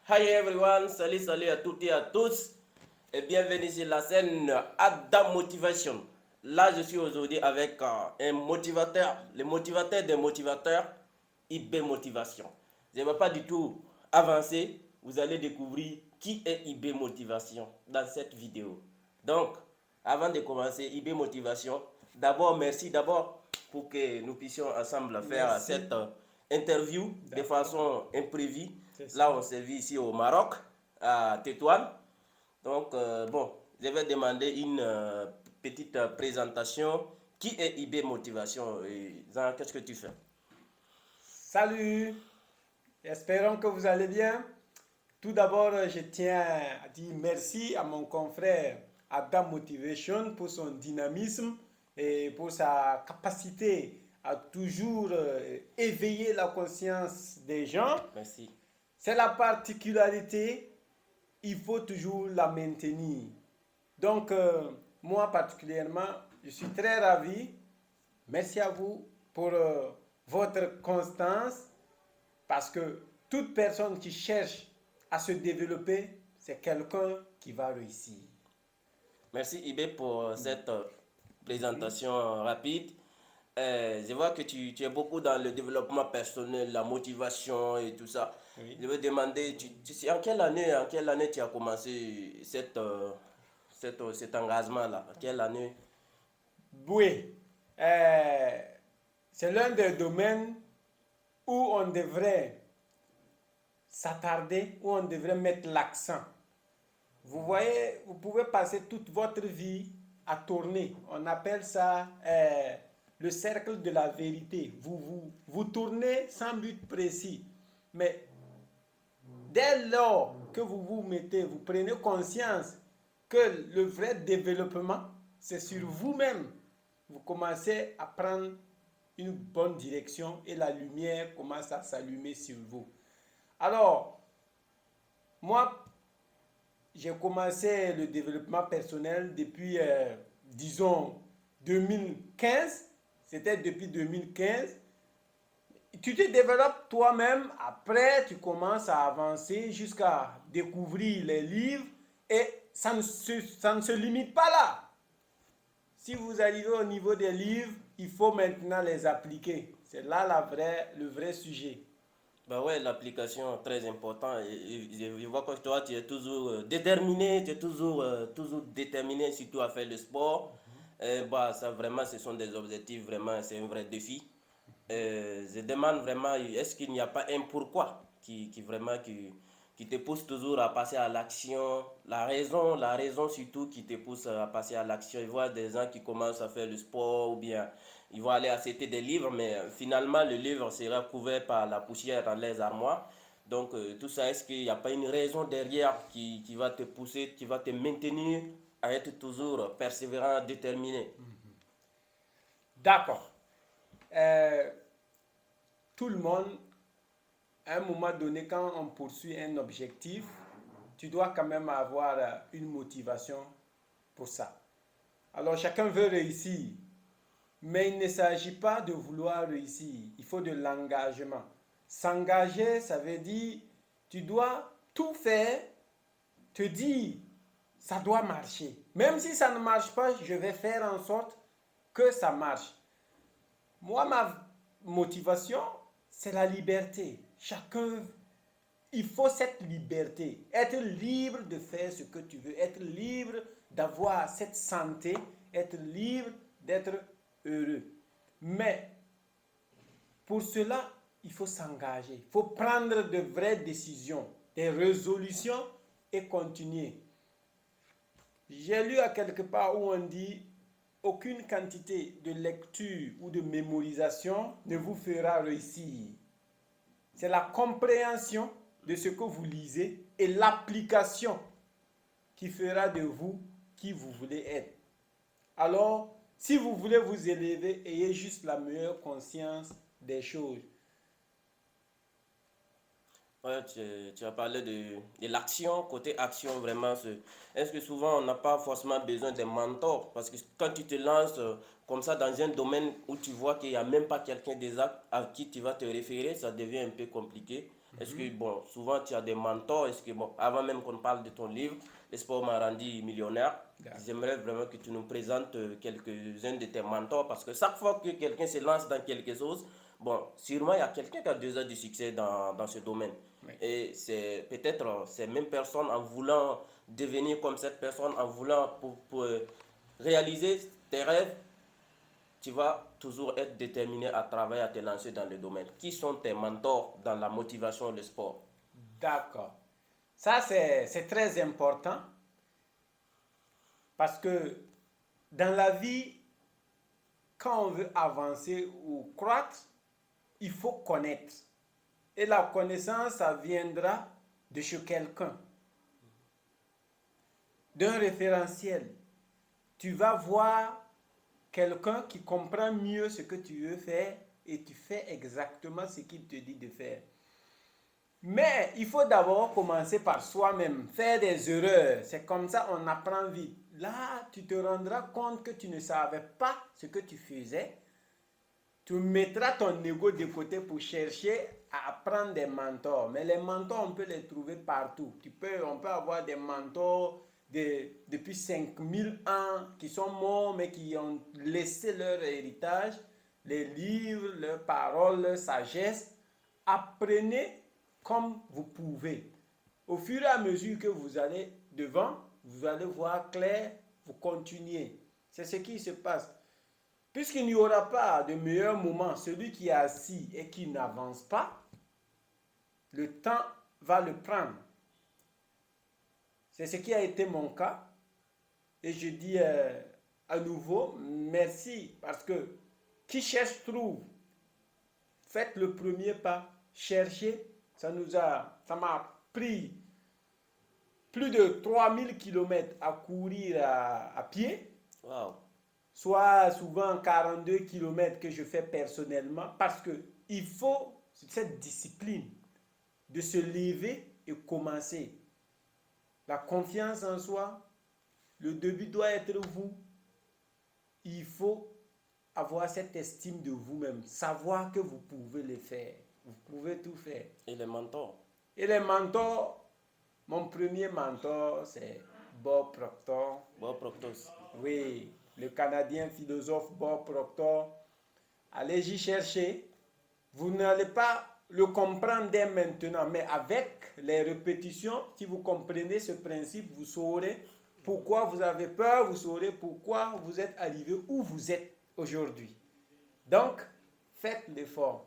Hi everyone, salut à toutes et à tous et bienvenue sur la scène Adam Motivation. Là je suis aujourd'hui avec un motivateur, le motivateur des motivateurs, IB Motivation. Je ne vais pas du tout avancer, vous allez découvrir qui est IB Motivation dans cette vidéo. Donc, avant de commencer, IB Motivation, merci d'abord pour que nous puissions ensemble faire cette interview de façon imprévue. Là, on s'est vu ici au Maroc, à Tétouan. Donc, je vais demander une petite présentation. Qui est IB Motivation? Zan, qu'est-ce que tu fais? Salut, espérons que vous allez bien. Tout d'abord, je tiens à dire merci à mon confrère Adam Motivation pour son dynamisme et pour sa capacité à toujours éveiller la conscience des gens. Merci. C'est la particularité, il faut toujours la maintenir. Donc, moi particulièrement, je suis très ravi. Merci à vous pour votre constance parce que toute personne qui cherche à se développer, c'est quelqu'un qui va réussir. Merci IB pour cette Oui. présentation rapide. Je vois que tu es beaucoup dans le développement personnel, la motivation et tout ça. Oui. Je veux demander, en quelle année tu as commencé cet engagement-là? En quelle année? Oui. Euh, c'est l'un des domaines où on devrait s'attarder, où on devrait mettre l'accent. Vous voyez, vous pouvez passer toute votre vie à tourner. On appelle ça le cercle de la vérité. Vous tournez sans but précis. Mais dès lors que vous prenez conscience que le vrai développement, c'est sur vous-même. Vous commencez à prendre une bonne direction et la lumière commence à s'allumer sur vous. Alors, moi, j'ai commencé le développement personnel depuis, disons, 2015. C'était depuis 2015. Tu te développes toi-même, après tu commences à avancer jusqu'à découvrir les livres et ça ne se limite pas là. Si vous arrivez au niveau des livres, il faut maintenant les appliquer. C'est là le vrai sujet. Bah ouais, l'application très important. Je vois que toi, tu es toujours déterminé, tu es toujours déterminé, surtout à faire le sport. Bah, ça vraiment, ce sont des objectifs, vraiment, c'est un vrai défi. Je demande vraiment, est-ce qu'il n'y a pas un pourquoi qui te pousse toujours à passer à l'action, la raison surtout qui te pousse à passer à l'action. Je vois des gens qui commencent à faire le sport ou bien ils vont aller acheter des livres, mais finalement le livre sera couvert par la poussière dans les armoires. Donc tout ça, est-ce qu'il n'y a pas une raison derrière qui va te pousser, qui va te maintenir à être toujours persévérant, déterminé? D'accord. Euh, Tout le monde, à un moment donné, quand on poursuit un objectif, tu dois quand même avoir une motivation pour ça. Alors chacun veut réussir, mais il ne s'agit pas de vouloir réussir, il faut de l'engagement. S'engager, ça veut dire tu dois tout faire, te dire ça doit marcher. Même si ça ne marche pas, je vais faire en sorte que ça marche. Moi, ma motivation, c'est la liberté. Chacun, il faut cette liberté. Être libre de faire ce que tu veux. Être libre d'avoir cette santé. Être libre d'être heureux. Mais pour cela, il faut s'engager. Il faut prendre de vraies décisions, des résolutions et continuer. J'ai lu à quelque part où on dit aucune quantité de lecture ou de mémorisation ne vous fera réussir. C'est la compréhension de ce que vous lisez et l'application qui fera de vous qui vous voulez être. Alors, si vous voulez vous élever, ayez juste la meilleure conscience des choses. Ouais, tu as parlé de l'action, côté action, vraiment. Est-ce que souvent on n'a pas forcément besoin d'un mentor? Parce que quand tu te lances comme ça dans un domaine où tu vois qu'il n'y a même pas quelqu'un déjà à qui tu vas te référer, ça devient un peu compliqué. Est-ce que, bon, souvent tu as des mentors? Est-ce que, bon, avant même qu'on parle de ton livre, Le sport m'a rendu millionnaire, j'aimerais vraiment que tu nous présentes quelques-uns de tes mentors parce que chaque fois que quelqu'un se lance dans quelque chose, bon, sûrement il y a quelqu'un qui a déjà du succès dans ce domaine. Oui. Et c'est peut-être ces mêmes personnes en voulant devenir comme cette personne, en voulant pour réaliser tes rêves, tu vas toujours être déterminé à travailler, à te lancer dans le domaine. Qui sont tes mentors dans la motivation du sport? D'accord. Ça, c'est très important parce que dans la vie, quand on veut avancer ou croître, il faut connaître. Et la connaissance, ça viendra de chez quelqu'un, d'un référentiel. Tu vas voir quelqu'un qui comprend mieux ce que tu veux faire et tu fais exactement ce qu'il te dit de faire. Mais il faut d'abord commencer par soi-même, faire des erreurs. C'est comme ça on apprend vite. Là, tu te rendras compte que tu ne savais pas ce que tu faisais. Tu mettras ton ego de côté pour chercher à apprendre des mentors. Mais les mentors, on peut les trouver partout. On peut avoir des mentors depuis 5000 ans qui sont morts mais qui ont laissé leur héritage, les livres, leurs paroles, leur sagesse. Apprenez comme vous pouvez. Au fur et à mesure que vous allez devant, vous allez voir clair, vous continuez. C'est ce qui se passe. Puisqu'il n'y aura pas de meilleur moment, celui qui est assis et qui n'avance pas, le temps va le prendre. C'est ce qui a été mon cas. Et je dis à nouveau merci parce que qui cherche trouve. Faites le premier pas, cherchez. Ça m'a pris plus de 3000 km à courir à pied. Wow. Soit souvent 42 km que je fais personnellement parce qu'il faut cette discipline de se lever et commencer. La confiance en soi, le début doit être vous. Il faut avoir cette estime de vous-même, savoir que vous pouvez le faire. Vous pouvez tout faire. Et les mentors? Et les mentors, mon premier mentor, c'est Bob Proctor. Bob Proctor. Oui, le Canadien philosophe Bob Proctor. Allez y chercher. Vous n'allez pas le comprendre dès maintenant, mais avec les répétitions, si vous comprenez ce principe, vous saurez pourquoi vous avez peur, vous saurez pourquoi vous êtes arrivé où vous êtes aujourd'hui. Donc, faites l'effort.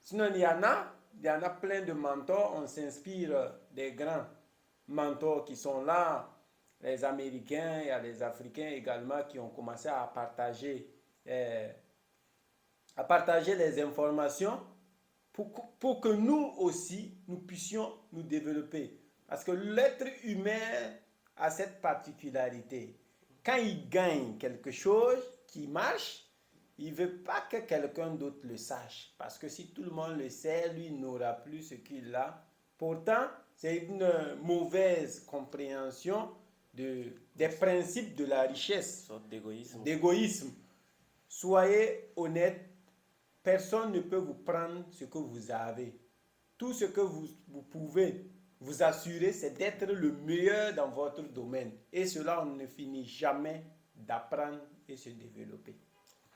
Sinon, il y en a plein de mentors. On s'inspire des grands mentors qui sont là. Les Américains, il y a les Africains également qui ont commencé à partager les informations pour que nous aussi, nous puissions nous développer. Parce que l'être humain a cette particularité. Quand il gagne quelque chose qui marche, il ne veut pas que quelqu'un d'autre le sache. Parce que si tout le monde le sait, lui n'aura plus ce qu'il a. Pourtant, c'est une mauvaise compréhension des principes de la richesse. Une sorte d'égoïsme. D'égoïsme. Soyez honnête. Personne ne peut vous prendre ce que vous avez. Tout ce que vous pouvez vous assurer, c'est d'être le meilleur dans votre domaine. Et cela, on ne finit jamais d'apprendre et se développer.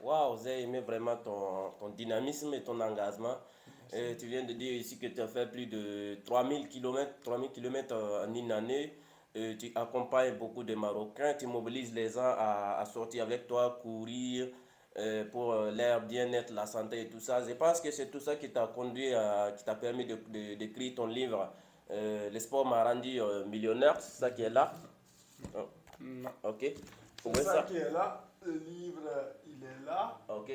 Waouh, j'ai aimé vraiment ton dynamisme et ton engagement. Et tu viens de dire ici que tu as fait plus de 3000 km en une année. Tu accompagnes beaucoup de Marocains, tu mobilises les gens à sortir avec toi, courir pour leur bien-être, la santé et tout ça. Je pense que c'est tout ça qui t'a conduit, qui t'a permis d'écrire ton livre. Le sport m'a rendu millionnaire, c'est ça qui est là. Oh. Non. Ok. C'est ça qui est là. Le livre, il est là. Ok.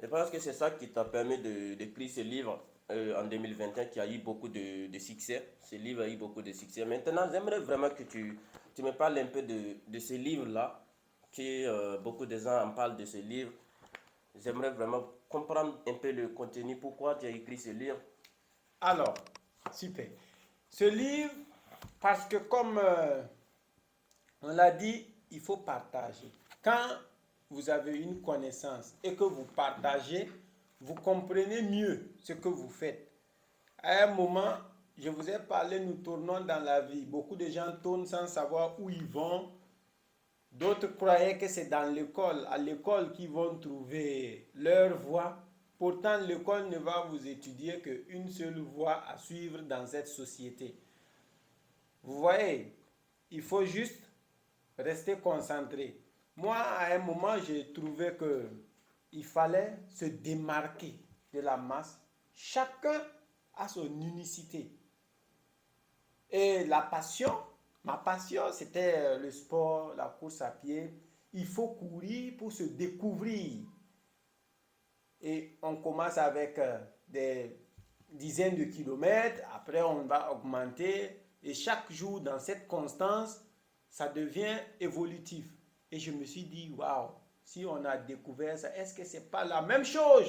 Je pense que c'est ça qui t'a permis d'écrire ce livre en 2021 qui a eu beaucoup de succès. Ce livre a eu beaucoup de succès. Maintenant, j'aimerais vraiment que tu me parles un peu de ce livre-là, que beaucoup de gens en parlent de ce livre. J'aimerais vraiment comprendre un peu le contenu, pourquoi tu as écrit ce livre. Alors, super. Ce livre, parce que comme on l'a dit, il faut partager. Quand vous avez une connaissance et que vous partagez, vous comprenez mieux ce que vous faites. À un moment, je vous ai parlé, nous tournons dans la vie. Beaucoup de gens tournent sans savoir où ils vont. D'autres croyaient que c'est dans l'école, à l'école qu'ils vont trouver leur voie. Pourtant, l'école ne va vous étudier qu'une seule voie à suivre dans cette société. Vous voyez, il faut juste rester concentré. Moi, à un moment, j'ai trouvé qu'il fallait se démarquer de la masse. Chacun a son unicité. Et la passion, ma passion, c'était le sport, la course à pied. Il faut courir pour se découvrir. Et on commence avec des dizaines de kilomètres. Après, on va augmenter. Et chaque jour, dans cette constance, ça devient évolutif. Et je me suis dit, waouh, si on a découvert ça, est-ce que ce n'est pas la même chose